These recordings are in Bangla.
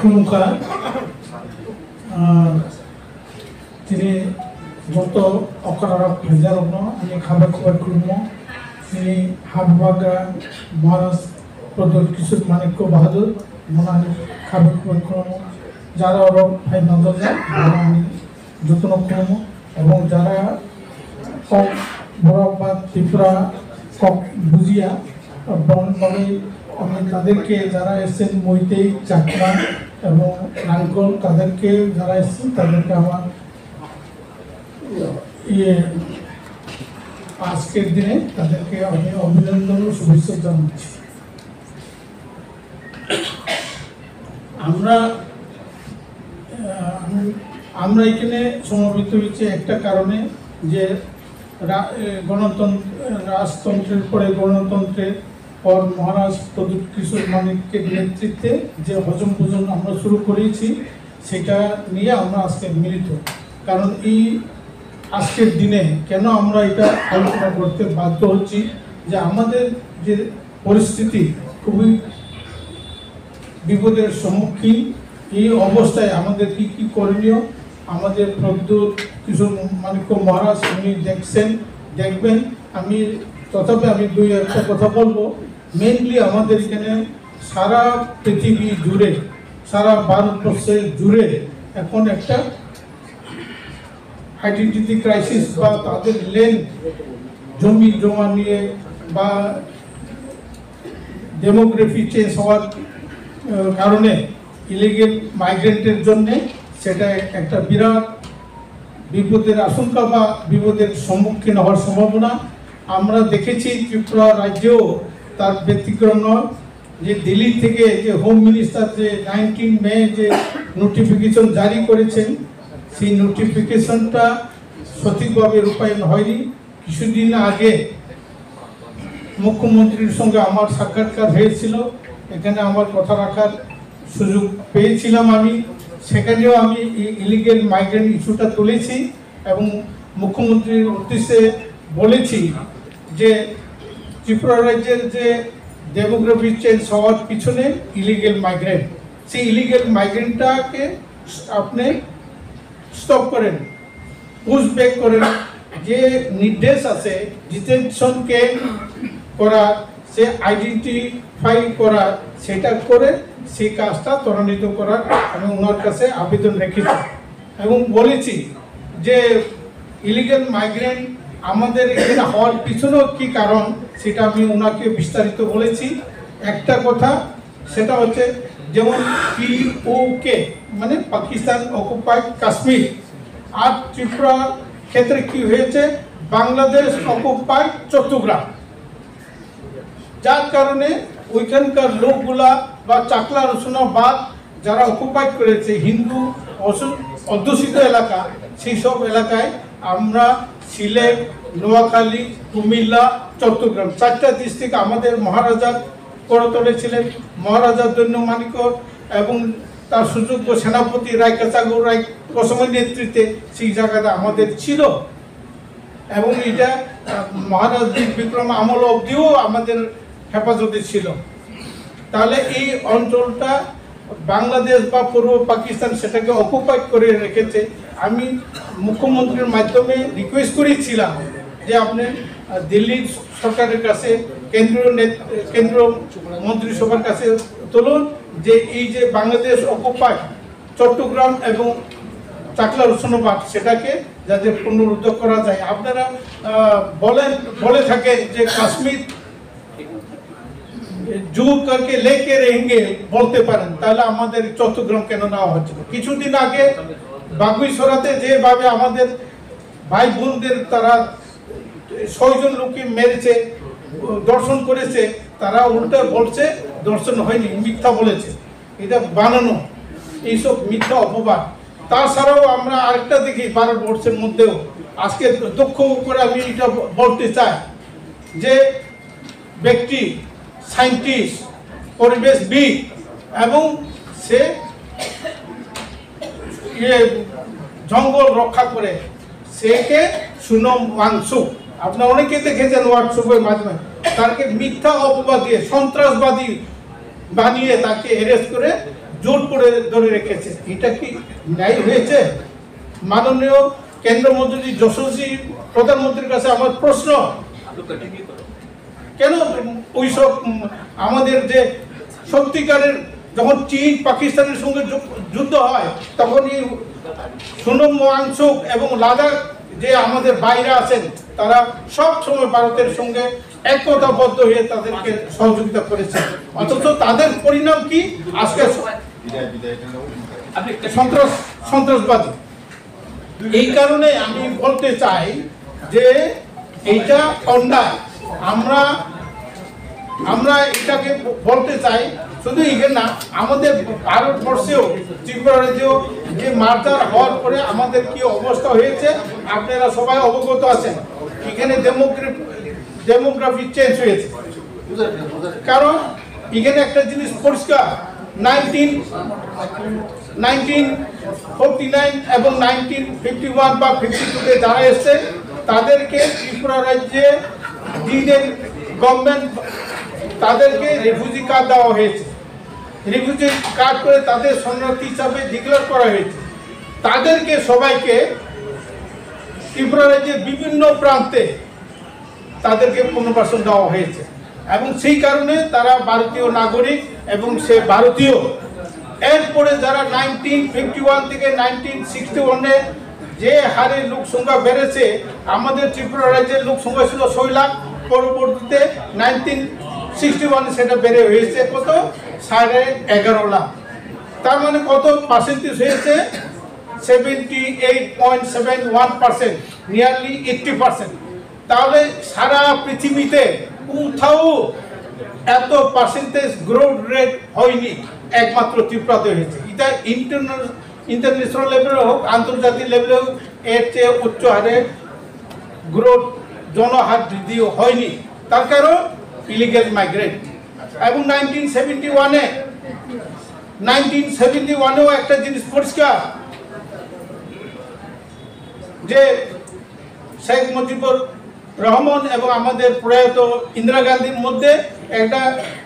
খুলুমকা তিনি যত অকারক হাজারগ্ন আমি খাবার খবর খুলুম তিনি হাববাগা মহারাজ প্রদর কিশোর মানিক্য বাহাদুর মনে খাবার খবর খুলুম যারা ওরা ভাই নজর যায় আমি যত্ন খুলুম এবং যারা কক বরফ বা ত্রিপুরা কক বুঝিয়া বনভাবে আমি তাদেরকে যারা এসেছেন মৈতেই চাকরা এবং নাঙ্গল তাদেরকে যারা এসেছেন তাদেরকে আমার আজকের দিনে তাদেরকে আমি অভিনন্দন ও শুভেচ্ছা জানাচ্ছি। আমরা এখানে সমবেত হয়েছি একটা কারণে যে রাজতন্ত্রের পরে গণতন্ত্রের পর মহারাজ প্রদীপ কিশোর মানিকের নেতৃত্বে যে হজম ভোজন আমরা শুরু করেছি সেটা নিয়ে আমরা আজকে মিলিত। কারণ এই আজকের দিনে কেন আমরা এটা আলোচনা করতে বাধ্য হচ্ছি যে আমাদের যে পরিস্থিতি খুবই বিপদের সম্মুখীন, এই অবস্থায় আমাদের কি কি করণীয় আমাদের প্রদ্যুৎ কিশোর মানিক্য মহারাজ উনি দেখবেন। তথাপি আমি দুই একটা কথা বলবো। মেইনলি আমাদের এখানে সারা পৃথিবী জুড়ে, সারা ভারতবর্ষে জুড়ে এখন একটা আইডেন্টিটি ক্রাইসিস বা তাদের জমি জমা নিয়ে বা ডেমোগ্রাফি চেঞ্জ হওয়ার কারণে ইলিগেল মাইগ্রেন্টের জন্যে সেটা একটা বিরাট বিপদের আশঙ্কা বা বিপদের সম্মুখীন হওয়ার সম্ভাবনা আমরা দেখেছি। ত্রিপুরা রাজ্যেও তার ব্যতিক্রম নয়। যে দিল্লি থেকে যে হোম মিনিস্টার যে 19 মে যে নোটিফিকেশন জারি করেছেন সেই নোটিফিকেশনটা সঠিকভাবে রূপায়ণ হয়নি। কিছুদিন আগে মুখ্যমন্ত্রীর সঙ্গে আমার সাক্ষাৎকার হয়েছিল, এখানে আমার কথা রাখার সুযোগ পেয়েছিলাম আমি। সেখানেও আমি ইলিগেল মাইগ্রেন্ট ইস্যুটা তুলেছি এবং মুখ্যমন্ত্রীর উদ্দেশ্যে বলেছি যে ত্রিপুরা রাজ্যের যে ডেমোগ্রাফি চেঞ্জ হওয়ার পিছনে ইলিগেল মাইগ্রেন্ট, সেই ইলিগেল মাইগ্রেন্টটাকে আপনি স্টপ করেন, পুশ ব্যাক করেন। যে নির্দেশ আছে ডিটেনশনকে করা, সে আইডেন্টিফাই করা, সেটা করে সেই কাজটা ত্বরান্বিত করার আমি ওনার কাছে আবেদন রেখেছি এবং বলেছি যে ইলিগেল মাইগ্রেন্ট আমাদের এখানে হওয়ার পিছনেও কী কারণ সেটা আমি ওনাকে বিস্তারিত বলেছি। একটা কথা সেটা হচ্ছে যেমন POK মানে পাকিস্তান অকুপাইড কাশ্মীর, আর ত্রিপুরা ক্ষেত্রে কি হয়েছে বাংলাদেশ অকুপাইড চট্টগ্রাম, যার কারণে ওইখানকার লোকগুলা বা চাকলা রসুনাবাদ যারা অকুপাইড করেছে হিন্দু অধ্যুষিত এলাকা, সেই সব এলাকায় আমরা সিলেট, নোয়াখালী, কুমিল্লা, চট্টগ্রাম 4টা ডিস্ট্রিক্ট আমাদের মহারাজা করতলে ছিলেন মহারাজা দৈন্য মানিক্য এবং তার সুযোগ্য সেনাপতি রায়কাচাগৌড় রায় কসমের নেতৃত্বে সেই জায়গাটা আমাদের ছিল এবং এটা মহারাজ বিক্রম আমল অবধিও আমাদের হেফাজতে ছিল। তাহলে এই অঞ্চলটা বাংলাদেশ বা পূর্ব পাকিস্তান সেটাকে অকুপাইড করে রেখেছে। আমি মুখ্যমন্ত্রীর মাধ্যমে রিকোয়েস্ট করেছিলাম যে আপনি দিল্লি সরকারের কাছে কেন্দ্রীয় মন্ত্রিসভার কাছে তুলুন যে এই যে বাংলাদেশ অকুপাইড চট্টগ্রাম এবং চাকলা রসুনাবাদ সেটাকে যাতে পুনরুদ্ধার করা যায়। আপনারা বলে থাকেন যে কাশ্মীর জু করকে লেকে রেঙ্গে বলতে পারেন, তাহলে আমাদের চট্টগ্রাম কেন নেওয়া হচ্ছে? কিছুদিন আগে বাগুইছড়াতে যেভাবে আমাদের ভাই বোনদের তারা 6 জন লোককে মেরেছে, দর্শন করেছে, তারা উল্টা বলছে দর্শন হয়নি, মিথ্যা বলেছে, এটা বানানো, এইসব মিথ্যা অপবাদ। তাছাড়াও আমরা আরেকটা দেখি ভারতবর্ষের মধ্যেও আজকে দুঃখ করে আমি এটা বলতে চাই যে ব্যক্তি সায়েন্টিস্ট, পরিবেশবিদ এবং সে জঙ্গল রক্ষা করে, সেকে সুনম ওয়াংসুক, আপনারা অনেকে দেখেছেন হোয়াটসঅ্যাপের মাধ্যমে, তাকে মিথ্যা অপবাদ দিয়ে সন্ত্রাসবাদী বানিয়ে তাকে অ্যারেস্ট করে জোর করে ধরে রেখেছে। এটা কি ন্যায় হয়েছে? মাননীয় কেন্দ্রমন্ত্রী যশস্বী প্রধানমন্ত্রীর কাছে আমার প্রশ্ন, কেন ওইসব আমাদের যে সত্যিকারের যখন চীন পাকিস্তানের সঙ্গে যুদ্ধ হয় তখন এই সুনম ওয়াংচুক এবং লাদাখ যে আমাদের বাইরে আছেন তারা সব সময় ভারতের সঙ্গে একতাবদ্ধ হয়ে তাদেরকে সহযোগিতা করেছে, অথচ তাদের পরিণাম কি? আজকে সন্ত্রাসবাদী। এই কারণে আমি বলতে চাই যে এইটা অন্যায়। আমরা এটাকে বলতে চাই, শুধু এখানে না, আমাদের ভারতবর্ষেও ত্রিপুরা রাজ্যেও যে মার্জার হওয়ার পরে আমাদের কি অবস্থা হয়েছে আপনারা সবাই অবগত আছেন। এখানে ডেমোগ্রাফি চেঞ্জ হয়েছে, কারণ এখানে একটা জিনিস পরিষ্কার, 1949 এবং 1951 বা 52-তে যারা এসছে তাদেরকে ত্রিপুরা রাজ্যে গভর্নমেন্ট তাদেরকে রিফিউজি কার্ড দেওয়া হয়েছে। রিফিউজি কার্ড করে তাদের শরণার্থী হিসাবে ডিক্লেয়ার করা হয়েছে। তাদেরকে সবাইকে ত্রিপুরা রাজ্যের বিভিন্ন প্রান্তে তাদেরকে পুনর্বাসন দেওয়া হয়েছে এবং সেই কারণে তারা ভারতীয় নাগরিক এবং সে ভারতীয়। এরপরে যারা 1951 থেকে 1961-এ যে হারে লোক সংখ্যা বেড়েছে, আমাদের ত্রিপুরা রাজ্যের লোক সংখ্যা ছিল 6 লাখ, পরবর্তীতে 1961 সেটা বেড়ে হয়েছে কত? 11.5 লাখ। তার মানে কত পার্সেন্টেজ হয়েছে? 78.71%, নিয়ারলি 80%। তাহলে সারা পৃথিবীতে কোথাও এত পার্সেন্টেজ গ্রোথ রেট হয়নি, একমাত্র ত্রিপুরাতে হয়েছে। এটা ইন্টারন্যাশনাল লেভেলে হোক, আন্তর্জাতিক লেভেলে হোক, এর চেয়ে উচ্চ হারে গ্রোথ জনহার বৃদ্ধি হয়নি। তার কারণ ইলিগাল মাইগ্রেন্ট। এবং 1971-এও একটা জিনিস পরিষ্কার, যে শেখ মুজিবুর রহমান এবং আমাদের প্রয়াত ইন্দিরা গান্ধীর মধ্যে একটা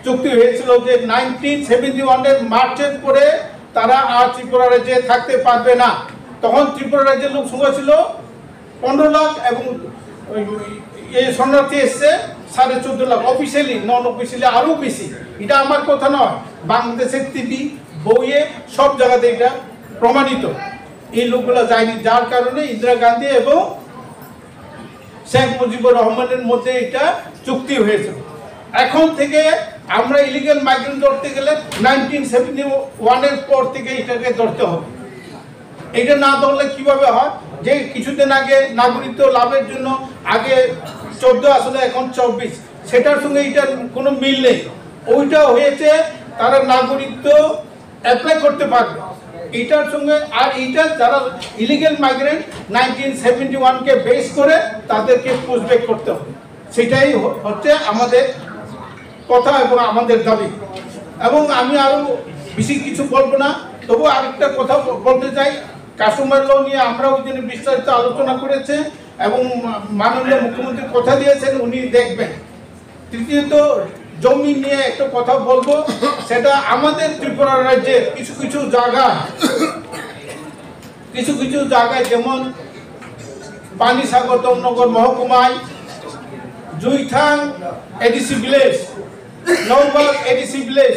চুক্তি হয়েছিল যে 1971-এর মার্চের পরে তারা আর ত্রিপুরা রাজ্যে থাকতে পারবে না। তখন ত্রিপুরা রাজ্যের লোক সংখ্যা ছিল 15 লাখ এবং এই শরণার্থী এসছে 14.5 লাখ। অফিসিয়ালি, নন অফিসিয়ালি আরও বেশি। এটা আমার কথা নয়, বাংলাদেশের টিভি, বইয়ে, সব জায়গাতে এটা প্রমাণিত। এই লোকগুলো যায়নি, যার কারণে ইন্দিরা গান্ধী এবং শেখ মুজিবুর রহমানের মধ্যে এটা চুক্তি হয়েছিল। এখন থেকে আমরা ইলিগাল মাইগ্রেন্ট ধরতে গেলে 1971-এর পর থেকে এটাকে ধরতে হবে। এটা না ধরলে কিভাবে হয়? যে কিছুদিন আগে নাগরিকত্ব লাভের জন্য আগে 14 আসলে এখন 24, সেটার সঙ্গে এটার কোনো মিল নেই। ওইটা হয়েছে তারা নাগরিকত্ব অ্যাপ্লাই করতে পারবে এটার সঙ্গে। আর এইটা যারা ইলিগাল মাইগ্রেন্ট 1971-কে বেস করে তাদেরকে পুশব্যাক করতে হবে। সেটাই হচ্ছে আমাদের কথা এবং আমাদের দাবি। এবং আমি আরও বেশি কিছু বলবো না, তবু আরেকটা কথা বলতে চাই। কাস্টমার ল নিয়ে আমরা ওই দিনে বিস্তারিত আলোচনা করেছে এবং মাননীয় মুখ্যমন্ত্রী কথা দিয়েছেন উনি দেখবেন। তৃতীয়ত, জমি নিয়ে একটা কথা বলবো, সেটা আমাদের ত্রিপুরা রাজ্যের কিছু কিছু জায়গায় যেমন পানিসাগর দমনগর মহকুমায়, Juithang ADC village, Naobag ADC village,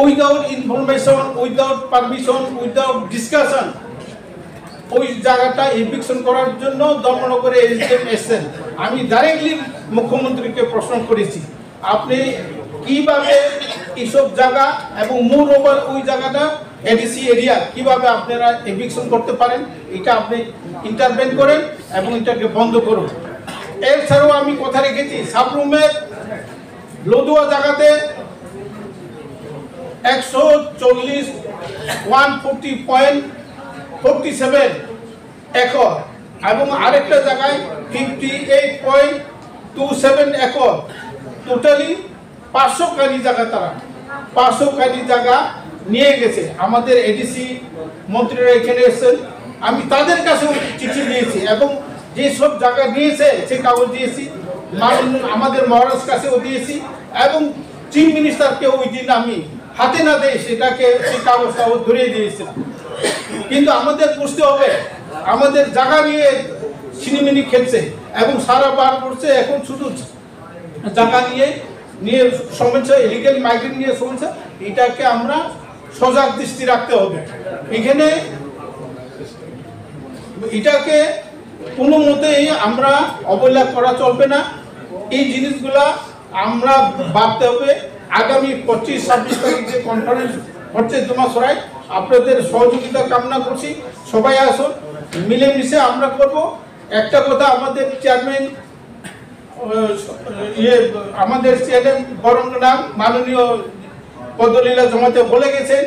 without information, without permission, without discussion ওই জায়গাটা এভিকশন করার জন্য দমনগরে এসডিএম এসেছেন। আমি ডাইরেক্টলি মুখ্যমন্ত্রীকে প্রশ্ন করেছি, আপনি কিভাবে এইসব জায়গা এবং মোর ওভার ওই জায়গাটা এডিসি এরিয়া কিভাবে আপনারা এভিকশন করতে পারেন, এটা আপনি ইন্টারভেন করেন এবং এটাকে বন্ধ করুন। এছাড়াও আমি কথা রেখেছি, সাবরুমের লদুয়া জায়গাতে 140.47 একর এবং আরেকটা জায়গায় 58.27 একর, টোটালি 500 কানি জায়গা, তারা 500 কানি জায়গা নিয়ে গেছে। আমাদের এডিসি মন্ত্রীরা এখানে এসেছেন, আমি তাদের কাছেও চিঠি দিয়েছি এবং যেসব জায়গা নিয়েছে সে কাগজ দিয়েছি, আমাদের মহারাজ কাছেও দিয়েছি এবং চিফ মিনিস্টারকে ওই দিন আমি হাতে না দেয় সেটাকে সেই কাগজটা ধরিয়ে দিয়েছিলাম। কিন্তু আমাদের বুঝতে হবে আমাদের জায়গা নিয়ে ছিনিমিনি খেলছে এবং সারা বার করছে। এখন শুধু জায়গা নিয়ে সমস্যা, ইলিগাল মাইগ্রেন্ট নিয়ে সমস্যা, এটাকে আমরা সজাগ দৃষ্টি রাখতে হবে। এখানে এটাকে কোনো মতেই আমরা অবহেলা করা চলবে না। এই জিনিসগুলা আমরা ভাবতে হবে। আগামী 25-26 তারিখ যে কনফারেন্স হচ্ছে জমাসরায়, আপনাদের সহযোগিতা কামনা করছি। সবাই আসুন, মিলেমিশে আমরা করব। একটা কথা আমাদের চেয়ারম্যান আমাদের চেয়ারম্যান বরংনাম মাননীয় পদলীলা জমাতে বলে গেছেন,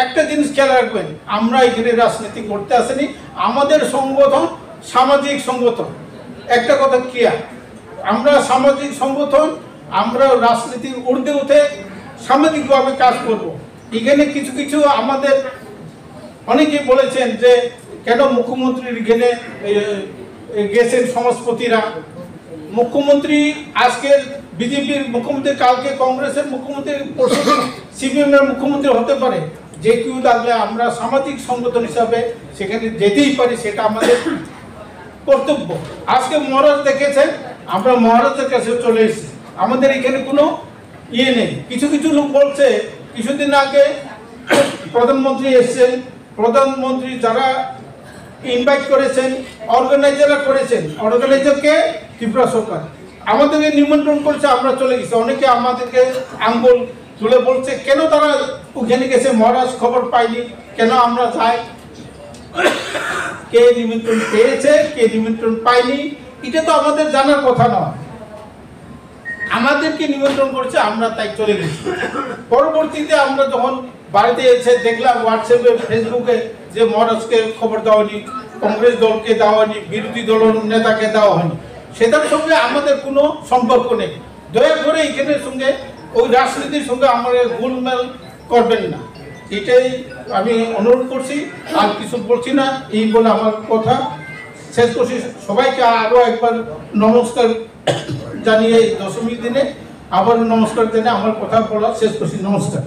একটা জিনিস খেয়াল রাখবেন, আমরা এখানে রাজনীতি করতে আসেনি। আমাদের সংগঠন সামাজিক সংগঠন, একটা কথা ক্লিয়ার, আমরা সামাজিক সংগঠন। আমরা রাজনীতির ঊর্ধ্বে উঠে সামাজিকভাবে কাজ করব। এখানে কিছু কিছু আমাদের অনেকেই বলেছেন যে কেন মুখ্যমন্ত্রীর এখানে গেছেন সমাজপতিরা। মুখ্যমন্ত্রী আজকের বিজেপির মুখ্যমন্ত্রী, কালকে কংগ্রেসের মুখ্যমন্ত্রী, পরশু সিপিএমের মুখ্যমন্ত্রী হতে পারে। যে কেউ থাকলে আমরা সামাজিক সংগঠন হিসাবে সেখানে যেতেই পারি, সেটা আমাদের কর্তব্য। আজকে মহারাজ দেখেছেন, আমরা মহারাজের কাছে চলে এসেছি। আমাদের এখানে কোনো ইয়ে নেই। কিছু কিছু লোক বলছে, কিছুদিন আগে প্রধানমন্ত্রী এসেছেন, প্রধানমন্ত্রী যারা ইনভাইট করেছেন, অর্গানাইজাররা করেছেন, অর্গানাইজারকে ত্রিপুরা সরকার আমাদেরকে নিমন্ত্রণ করেছে, আমরা চলে গেছি। অনেকে আমাদেরকে আঙ্গুল তুলে বলছে কেন তারা ওখানে গেছে, মহারাজ খবর পাইনি, কেন আমরা যাই। কে নিমন্ত্রণ পেয়েছে, কে নিমন্ত্রণ পাইনি, এটা তো আমাদের জানার কথা নয়। আমাদেরকে নিমন্ত্রণ করছে, আমরা তাই চলে গেছি। পরবর্তীতে আমরা যখন বাড়িতে এসে দেখলাম হোয়াটসঅ্যাপে, ফেসবুকে যে মহারাজকে খবর দেওয়া হয়নি, কংগ্রেস দলকে দেওয়া হয়নি, বিরোধী দল নেতাকে দেওয়া হয়নি, সেটার সঙ্গে আমাদের কোনো সম্পর্ক নেই। দয়া করে এখানের সঙ্গে ওই রাজনীতির সঙ্গে আমাদের গোলমেল করবেন না, এটাই আমি অনুরোধ করছি। আর কিছু বলছি না, এই বলে আমার কথা শেষ করছি। সবাইকে আরও একবার নমস্কার জানিয়ে এই দশমীর দিনে আবার নমস্কার জানিয়ে আমার কথা বলা শেষ করছি। নমস্কার।